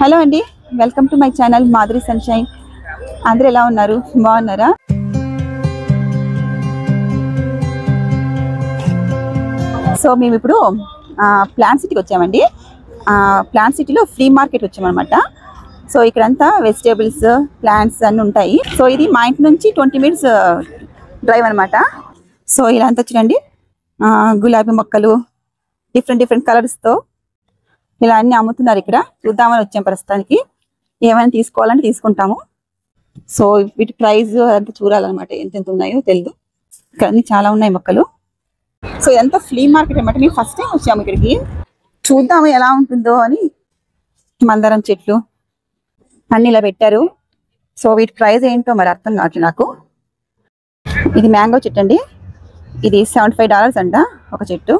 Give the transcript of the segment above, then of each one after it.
Hello అండి, welcome to my channel Madhuri sunshine. అందరూ ఎలా ఉన్నారు? బాగున్నారా? సో మేము ఇప్పుడు ప్లాంట్ సిటీకి వచ్చామండి. ప్లాంట్ సిటీలో ఫ్రీ మార్కెట్ వచ్చామన్నమాట. సో ఇక్కడంతా వెజిటేబుల్స్, ప్లాంట్స్ అన్నీ ఉంటాయి. సో ఇది మా ఇంటి నుంచి 20 minutes డ్రైవ్ అనమాట. సో ఇలా అంతా చూడండి, గులాబీ మొక్కలు డిఫరెంట్ కలర్స్తో ఇలా అన్నీ అమ్ముతున్నారు. ఇక్కడ చూద్దామని వచ్చాం. ప్రస్తుతానికి ఏమైనా తీసుకోవాలంటే తీసుకుంటాము. సో వీటి ప్రైస్ అదంతా చూడాలన్నమాట, ఎంతెంత ఉన్నాయో తెలియదు. ఇక్కడ అన్ని చాలా ఉన్నాయి మొక్కలు. సో ఇదంతా ఫ్లీ మార్కెట్ అనమాట. మేము ఫస్ట్ టైం వచ్చాము ఇక్కడికి, చూద్దాము ఎలా ఉంటుందో అని. మందారం చెట్లు అన్ని ఇలా పెట్టారు. సో వీటి ప్రైస్ ఏంటో మరి అర్థం కావట్లేదు నాకు. ఇది మ్యాంగో చెట్టు అండి. ఇది $75 అంట ఒక చెట్టు.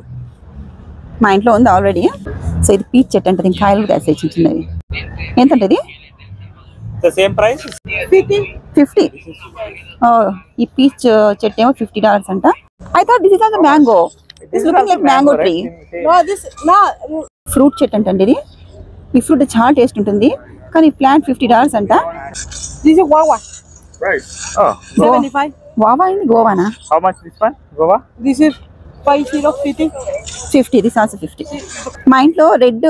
మా ఇంట్లో ఉంది ఆల్రెడీ. సో ఇది పీచ్ చెట్టు అంటే దీనికి కాయలు కాసే చిన్నది. ఎంత ఉంటుంది? $50. ఈ పీచ్ చెట్టు ఏమో $50 అంట. I thought this is also mango. This looking like mango tree. Fruit చెట్టు అంటండి ఇది. ఈ ఫ్రూట్ చాలా టేస్ట్ ఉంటుంది, కానీ ఈ ప్లాంట్ $50 అంట. This is guava. Right. Oh. 75. Guava in Goa na? How much this one? Guava? This is 50. 50. This also 50. మా ఇంట్లో రెడ్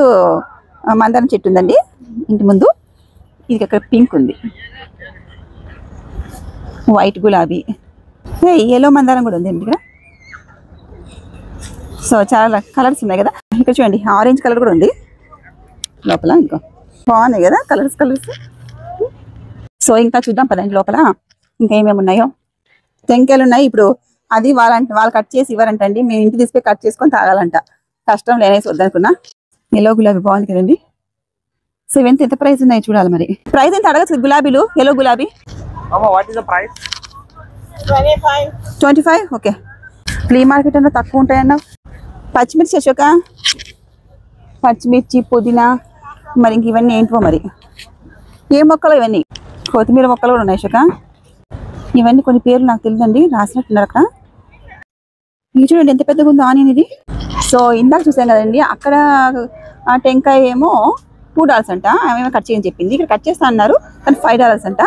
మందారం చెట్టు ఉందండి ఇంటి ముందు. ఇది అక్కడ పింక్ ఉంది, వైట్ గులాబీ, ఎల్లో మందారం కూడా ఉంది ఇక్కడ. సో చాలా కలర్స్ ఉన్నాయి కదా. ఇక్కడ చూడండి, ఆరెంజ్ కలర్ కూడా ఉంది లోపల. ఇంకా బాగున్నాయి కదా కలర్స్. సో ఇంకా చూద్దాం పదండి లోపల ఇంకా ఏమేమి ఉన్నాయో. టెంకాయలు ఉన్నాయి. ఇప్పుడు అది వాళ్ళు కట్ చేసి ఇవ్వరంటండి, మేము ఇంటి తీసుకుని కట్ చేసుకొని తాగాలంట. కష్టం లేనేసి వద్దనుకున్నా. ఎల్లో గులాబీ బాగుంది కదండి. సో ఇవన్నీ ఎంత ప్రైస్ ఉన్నాయి చూడాలి. మరి ప్రైస్ ఎంత అడగచ్చు? గులాబీలు, ఎల్లో గులాబీ 25. ఓకే, ఫ్లీ మార్కెట్ అన్న తక్కువ ఉంటాయన్న. పచ్చిమిర్చి అశోక, పచ్చిమిర్చి, పుదీనా, మరి ఇంక ఇవన్నీ ఏంటో మరి. ఏ మొక్కలు ఇవన్నీ? కొత్తిమీర మొక్కలు కూడా ఉన్నాయి అశోక. ఇవన్నీ కొన్ని పేర్లు నాకు తెలియదండి, రాసినట్టున్నారు అక్కడ. ఇది చూడండి ఎంత పెద్దగా ఉందో ఆనియన్ ఇది. సో ఇందాక చూసాం కదండి, అక్కడ ఆ టెంకాయ ఏమో $2 అంట. ఆమె కట్ చేయని చెప్పింది. ఇక్కడ కట్ చేస్తా అన్నారు, కానీ $5 అంట.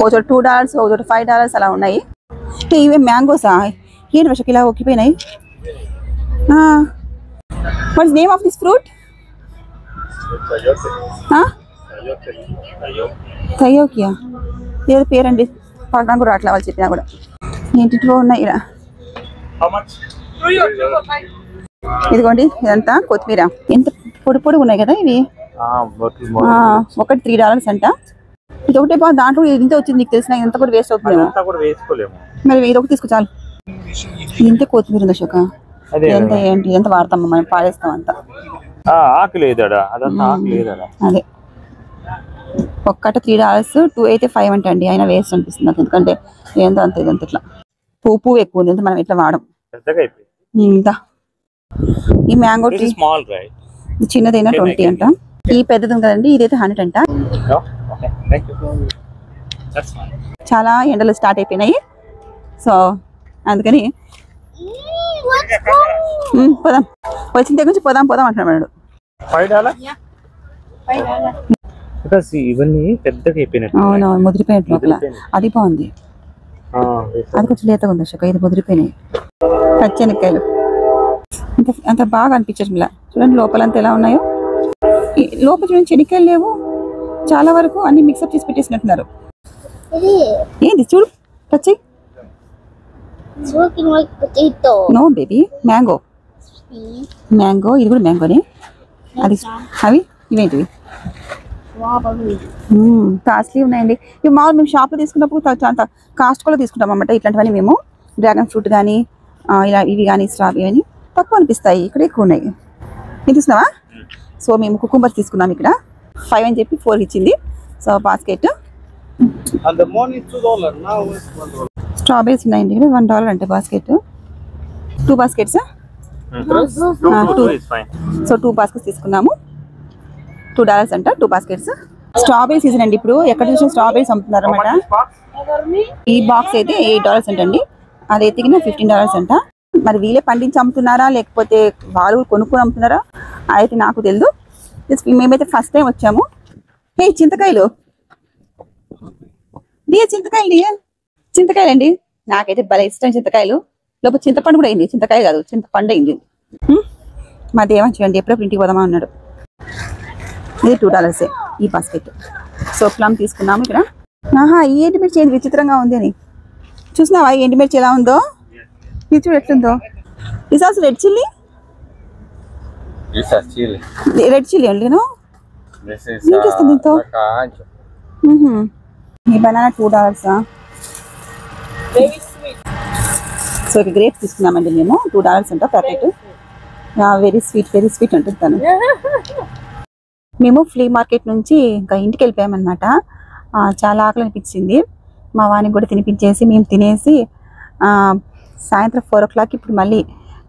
ఓ చోట $2, ఓ చోట $5 అలా ఉన్నాయి. ఇవే మ్యాంగోసా? ఏంటి వర్షకి ఇలా ఒక్కిపోయినాయి. What is name of this fruit? తయోకియా ఏదో పేరండి, పక్కన కూడా అట్లా వాళ్ళు చెప్పినా కూడా. ఏంటిలో ఉన్నాయి ఇక్కడ. ఇదిగోండి ఇదంతా కొత్తిమీర. ఎంత పొడి ఉన్నాయి కదా ఇవి. ఒకటి $3 అంట. ఇది ఒకటే బాగా, దాంట్లో ఇంత వచ్చింది. నీకు తెలిసిన ఇంత కూడా వేస్ట్ అవుతుంది. మరి ఇది ఒకటి తీసుకో చాలు. ఇంత కొత్తిమీర ఉంది అశోక. ఎంత వాడతామా మనం? పాడేస్తాం అంతా. అదే ఒక్కట $3, 2 అయితే 5 అంట అండి. అయినా వేస్ట్ అనిపిస్తుంది నాకు, ఎందుకంటే ఏందో అంత ఇదంత ఇట్లా పువ్వు ఎక్కువ ఉంది. మనం ఇట్లా వాడం. ఇంకా ఈ మ్యాంగో ట్రీ చిన్నదైనా 20 అంట. ఈ పెద్దది ఉంది కదండి, ఇదైతే 100 అంట. చాలా ఎండలు స్టార్ట్ అయిపోయినాయి. సో అందుకని పోదాం, వచ్చిన దగ్గర నుంచి పోదాం అంటున్నాడు. ఇవన్నీ పెద్దగా అయిపోయినాయి. అవునవును, ముదిరిపోయినట్టు లోపల. అది బాగుంది, అది కొంచెం లేతగా ఉంది అశోక. ఇది ముదిరిపోయినాయి పచ్చెనక్కాయలు. అంత బాగా అనిపించదు. ఇలా చూడండి లోపలంతా ఎలా ఉన్నాయో. లోపల చూడండి, చెనిక్కాయలు లేవు చాలా వరకు, అన్ని మిక్సప్ చేసి పెట్టేసినట్టున్నారు. ఏంటి చూడు, టచ్ చెయ్యి. No baby, mango. ఇది కూడా మ్యాంగోనే. అది అవి ఇవేంటివి కాస్ట్లీ ఉన్నాయండి. ఇవి మామూలు మేము షాప్లో తీసుకున్నప్పుడు అంత కాస్ట్ కూడా తీసుకుంటాం అన్నమాట. ఇట్లాంటివన్నీ మేము డ్రాగన్ ఫ్రూట్ కానీ ఇలా ఇవి కానీ స్ట్రాబెర్రీ అని తక్కువ అనిపిస్తాయి. ఇక్కడ ఎక్కువ ఉన్నాయి. నేను తీసుకున్నావా? సో మేము కుకుంబర్స్ తీసుకున్నాం. ఇక్కడ 5 అని చెప్పి 4 ఇచ్చింది. So basket. స్ట్రాబెరీస్ ఉన్నాయండి ఇక్కడ $1 అంటే బాస్కెట్. 2 బాస్కెట్స్. సో 2 బాస్కెట్స్ తీసుకున్నాము. $2 అంట 2 బాస్కెట్స్. స్ట్రాబెరీ సీజన్ అండి ఇప్పుడు. ఎక్కడ చూసిన స్ట్రాబెరీస్ అమ్ముతున్నారు అనమాట. ఈ బాక్స్ అయితే $8 అంటండి. అదైతే $15 అంట. మరి వీళ్ళే పండించి అమ్ముతున్నారా లేకపోతే వాళ్ళు కొనుక్కొని అమ్ముతున్నారా అయితే నాకు తెలియదు. మేమైతే ఫస్ట్ టైం వచ్చాము. హే చింతకాయలు చింతకాయలండి. నాకైతే భలే ఇష్టం చింతకాయలు. లోపల చింతపండు కూడా అయింది, చింతకాయ కాదు చింతపండు అయింది. మా దేవా చూడండి ఎప్పుడప్పుడు ఇంటికి పోదామా అన్నాడు. ఇది $2 ఈ బాస్కెట్. సో ప్లమ్ తీసుకున్నాము ఇక్కడ. ఆహా, ఈ ఎండుమిర్చి ఏంటి విచిత్రంగా ఉంది అని చూసినావా? ఈ ఎండుమిర్చి ఎలా ఉందో ఇది చూడు ఎట్లుందో. ఇది also red chilli. Red chilli అండి. దీంతో ఈ బనానా $2. సో ఇక గ్రేప్స్ తీసుకున్నామండి మేము. $2 అంట ప్యాకెట్. వెరీ స్వీట్ ఉంటుంది తను. మేము ఫ్లీ మార్కెట్ నుంచి ఇంకా ఇంటికి వెళ్ళిపోయామన్నమాట. చాలా ఆకలి అనిపించింది. మా వానికి కూడా తినిపించేసి మేము తినేసి సాయంత్రం 4 o'clock ఇప్పుడు మళ్ళీ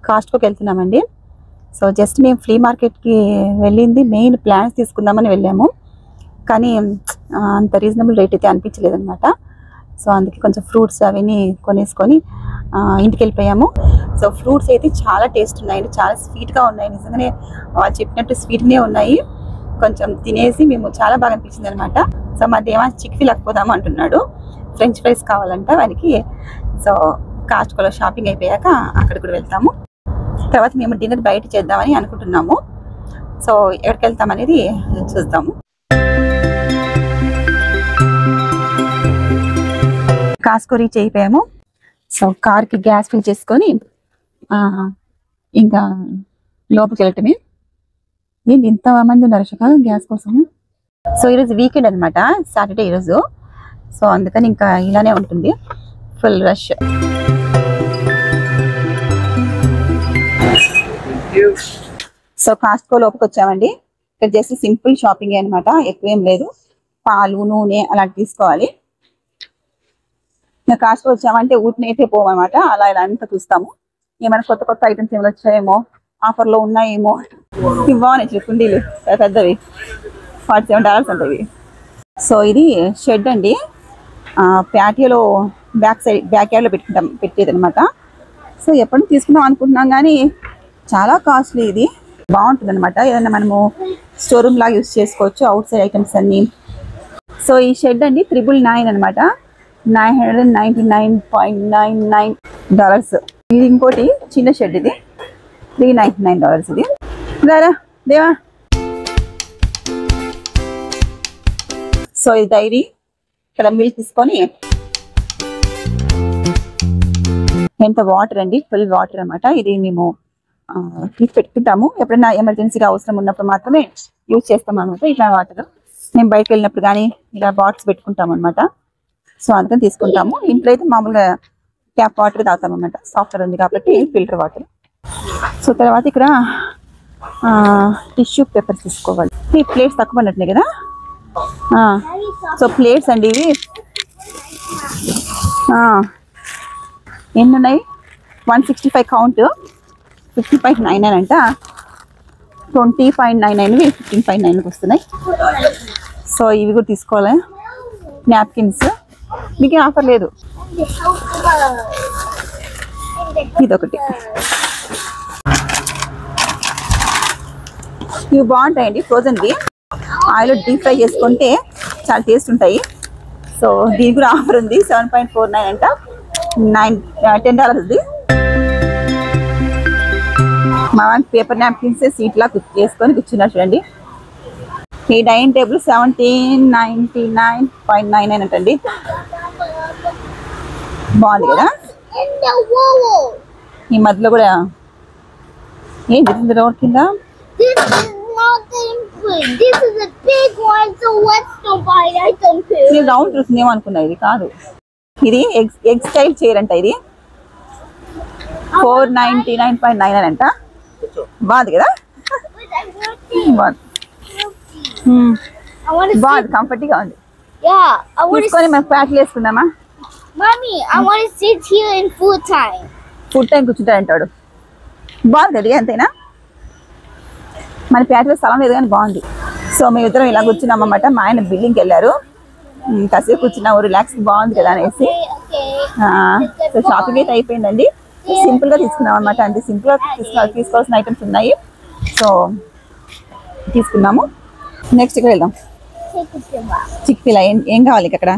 కాస్ట్కోకి వెళ్తున్నామండి. సో జస్ట్ మేము ఫ్లీ మార్కెట్కి వెళ్ళింది మెయిన్ ప్లాంట్స్ తీసుకుందామని వెళ్ళాము. కానీ అంత రీజనబుల్ రేట్ అయితే అనిపించలేదు అనమాట. సో అందుకే కొంచెం ఫ్రూట్స్ అవన్నీ కొనేసుకొని ఇంటికి వెళ్ళిపోయాము. సో ఫ్రూట్స్ అయితే చాలా టేస్ట్ ఉన్నాయండి, చాలా స్వీట్గా ఉన్నాయి. నిజంగానే వాళ్ళు చెప్పినట్టు స్వీట్గానే ఉన్నాయి. కొంచెం తినేసి మేము చాలా బాగా అనిపించింది అనమాట. సో మా దేవా చిక్ఫిల్ పోదాము అంటున్నాడు. ఫ్రెంచ్ ఫ్రైస్ కావాలంట వానికి. సో కాస్ట్కోలో షాపింగ్ అయిపోయాక అక్కడ కూడా వెళ్తాము. తర్వాత మేము డిన్నర్ బయట చేద్దామని అనుకుంటున్నాము. సో ఎక్కడికి వెళ్తాం అనేది చూద్దాము. కాస్ట్కో రీచ్ అయిపోయాము. సో కార్కి గ్యాస్ ఫిల్ చేసుకొని ఇంకా లోపలికి వెళ్ళటమే. ఏంటి ఇంత మంది ఉన్నారు గ్యాస్ కోసం. సో ఈరోజు వీకెండ్ అనమాట, సాటర్డే ఈరోజు. సో అందుకని ఇంకా ఇలానే ఉంటుంది, ఫుల్ రష్. సో కాస్ట్కో లోపలికి వచ్చామండి. ఇక్కడ జస్ట్ సింపుల్ షాపింగ్ అనమాట, ఎక్కువేం లేదు. పాలు నూనె అలాంటి తీసుకోవాలి. ఇంకా కాస్ట్కో వచ్చామంటే ఊటినైతే పోవన్నమాట. అలా ఇలా అంతా చూస్తాము. ఏమైనా కొత్త ఐటమ్స్ ఏమైనా వచ్చాయేమో, ఆఫర్లో ఉన్నాయేమో. ఇవి బాగున్నాయి కుండీలు పెద్దవి, $47 అంటవి. సో ఇది షెడ్ అండి, ప్యాటియోలో బ్యాక్ యార్డ్లో పెట్టేది అనమాట. సో ఎప్పుడు తీసుకుందాం అనుకుంటున్నాం కానీ చాలా కాస్ట్లీ. ఇది బాగుంటుంది అనమాట, ఏదైనా మనము స్టోర్ రూమ్ లాగా యూస్ చేసుకోవచ్చు, అవుట్ సైడ్ ఐటమ్స్ అన్ని. సో ఈ షెడ్ అండి $999 అనమాట, $999.99. ఇది ఇంకోటి చిన్న షెడ్, ఇది $399. ఇది దారా దేవా. సో ఇది డైరీ, ఇక్కడ మిల్క్ తీసుకొని ఎంత వాటర్ అండి, ఫుల్ వాటర్ అనమాట. ఇది మేము తీసి పెట్టుకుంటాము, ఎప్పుడైనా ఎమర్జెన్సీగా అవసరం ఉన్నప్పుడు మాత్రమే యూజ్ చేస్తాం అనమాట. ఇట్లా వాటర్ మేము బయటకు వెళ్ళినప్పుడు కానీ ఇలా బాటిల్స్ పెట్టుకుంటాం అనమాట. సో అందుకని తీసుకుంటాము. ఇంట్లో అయితే మామూలుగా ట్యాప్ వాటర్ తాగుతాం అనమాట, సాఫ్ట్వేర్ ఉంది కాబట్టి ఫిల్టర్ వాటర్. సో తర్వాత ఇక్కడ టిష్యూ పేపర్స్ తీసుకోవాలి. ఈ ప్లేట్స్ తక్కువ పడినట్లే కదా. సో ప్లేట్స్ అండి ఇవి ఎన్ని ఉన్నాయి, 165 కౌంట్, 50.99 అంట. 20.99 15.9 వస్తున్నాయి. సో ఇవి కూడా తీసుకోవాలి. నాప్కిన్స్ మీకు ఆఫర్ లేదు, ఇదొకటి. ఇవి బాగుంటాయండి, ఫ్రోజన్వి. ఆయిల్ డీప్ ఫ్రై చేసుకుంటే చాలా టేస్ట్ ఉంటాయి. సో దీని కూడా ఆఫర్ ఉంది, 7.49 అంట, $10 ఇది. మా వానికి పేపర్ నాప్కిన్స్ సీట్ లా చేసుకొని కూర్చున్నారు చూడండి. ఈ డైనింగ్ టేబుల్ 1799.99 అంటండి. బాగుంది కదా. ఈ మధ్యలో కూడా ఏంటి రోడ్ కింద. రౌండ్ చూస్తుందేమో అనుకున్నా, ఇది కాదు. ఇది ఎగ్ స్టైల్ చైర్ అంట. ఇది 499.99 అంట. బాగుంది కదా, బాగుంది, కంఫర్ట్ గా ఉంది. తీసుకొని మనకు ప్యాక్లు వేసుకుందామా. ఫుడ్ టైం కూర్చుంటా అంటాడు. బాగుంది అది, అంతేనా. మన ప్యాట్లో స్థలం లేదు కానీ బాగుంది. సో మేమిద్దరం ఇలా కూర్చున్నాం అన్నమాట. మా ఆయన బిల్డింగ్కి వెళ్ళారు, కాసేపు కూర్చున్నాము, రిలాక్స్ బాగుంది కదా అనేసి. సో షాపింగ్ అయితే అయిపోయిందండి. సింపుల్ గా తీసుకున్నాం అనమాట, అంటే సింపుల్ గా తీసుకోవాల్సిన ఐటమ్స్ ఉన్నాయి. సో తీసుకున్నాము. నెక్స్ట్ ఇక్కడ వెళ్దాం. take it to mom. చిక్పీలా ఏం కావాలి అక్కడ?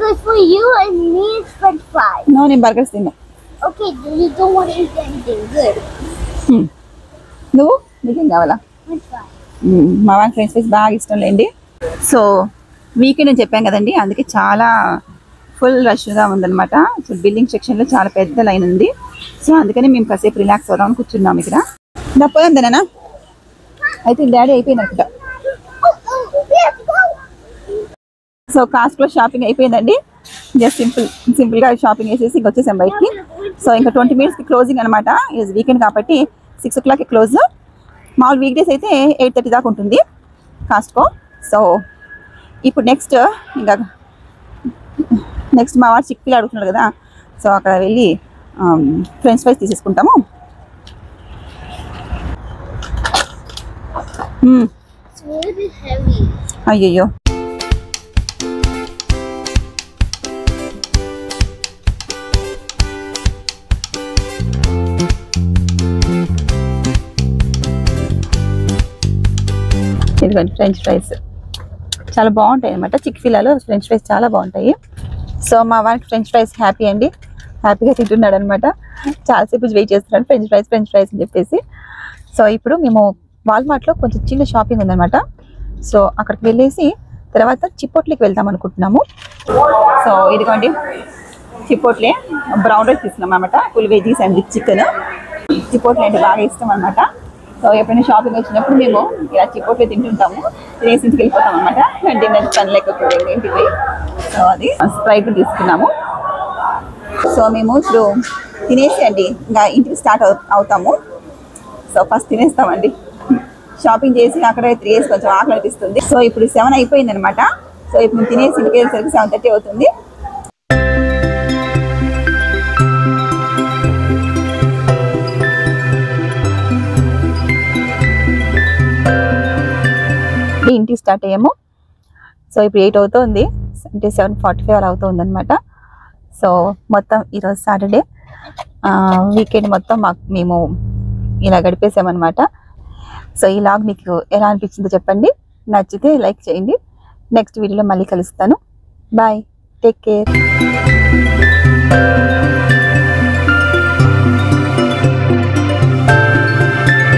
Good for you and me is French fries. No, నేను బర్గర్స్ తిన్నా. Okay, you don't want to eat anything good. నువ్వు నీకేం కావాలా? French fries. మా వాళ్ళకి ఫ్రెంచ్ ఫ్రైస్ బాగా ఇష్టం లేండి. సో వీకెండ్ అని చెప్పాం కదండి, అందుకే చాలా ఫుల్ రష్గా ఉందన్నమాట. సో బిల్డింగ్ సెక్షన్లో చాలా పెద్ద లైన్ ఉంది. సో అందుకని మేము కాసేపు రిలాక్స్ అవుదామని కూర్చున్నాం ఇక్కడ. నా పోదాం అయితే డాడీ అయిపోయింది అనుకుంటా. సో కాస్ట్లో షాపింగ్ అయిపోయిందండి. జస్ట్ సింపుల్గా షాపింగ్ వేసేసి ఇంక వచ్చేసాం బయటికి. సో ఇంకా 20 minutesకి క్లోజింగ్ అనమాట. ఈరోజు వీకెండ్ కాబట్టి 6 o'clockకి క్లోజ్. మామూలు వీక్ డేస్ అయితే 8:30 దాకా ఉంటుంది కాస్ట్కో. సో ఇప్పుడు నెక్స్ట్ మా వాడు చిక్పీలు అడుగుతున్నాడు కదా, సో అక్కడ వెళ్ళి ఫ్రెంచ్ ఫ్రైస్ తీసేసుకుంటాము. It's really heavy. అయ్యయ్యో, ఇదిగోండి ఫ్రెంచ్ ఫ్రైస్ చాలా బాగుంటాయి అనమాట. చిక్పీలాలో ఫ్రెంచ్ ఫ్రైస్ చాలా బాగుంటాయి. సో మా వాడికి ఫ్రెంచ్ ఫ్రైస్ హ్యాపీ అండి, హ్యాపీగా తింటున్నాడు అనమాట. చాలాసేపు వెయిట్ చేస్తున్నాడు ఫ్రెంచ్ ఫ్రైస్ అని చెప్పేసి. సో ఇప్పుడు మేము వాల్మార్ట్లో కొంచెం చిన్న షాపింగ్ ఉందన్నమాట. సో అక్కడికి వెళ్ళేసి తర్వాత చిపోట్లేకి వెళ్తాం అనుకుంటున్నాము. సో ఇదిగోండి చిపోట్లే బ్రౌన్ రైస్ తీసుకున్నాం అనమాట, full veggies and with chicken. Chipotle అంటే బాగా ఇష్టం అనమాట. సో ఎప్పుడైనా షాపింగ్ వచ్చినప్పుడు మేము ఇలా చిపోట్లే తింటుంటాము. తినేసి ఇంటికి వెళ్ళిపోతాం అనమాట. డిన్నర్ పని లేకపోతే ఇంటికి. సో అది స్ప్రైట్ తీసుకున్నాము. సో మేము ఇప్పుడు తినేసి అండి ఇంకా ఇంటికి స్టార్ట్ అవుతాము. So first తినేస్తామండి. షాపింగ్ చేసి అక్కడ 3 days కొంచెం ఆకలి అనిపిస్తుంది. సో ఇప్పుడు 7 అయిపోయింది అనమాట. సో ఇప్పుడు తినేసి ఇంటికి వెళ్ళేసరికి 7:30 అవుతుంది. ఇంటికి స్టార్ట్ అయ్యాము. సో ఇప్పుడు 8 అవుతుంది, అంటే 7:45 అలా అవుతుంది అనమాట. సో మొత్తం ఈరోజు సాటర్డే వీకెండ్ మొత్తం మేము ఇలా గడిపేసామన్నమాట. సో ఈ లాగ్ మీకు ఎలా అనిపించిందో చెప్పండి. నచ్చితే లైక్ చేయండి. నెక్స్ట్ వీడియోలో మళ్ళీ కలుస్తాను. Bye, take care.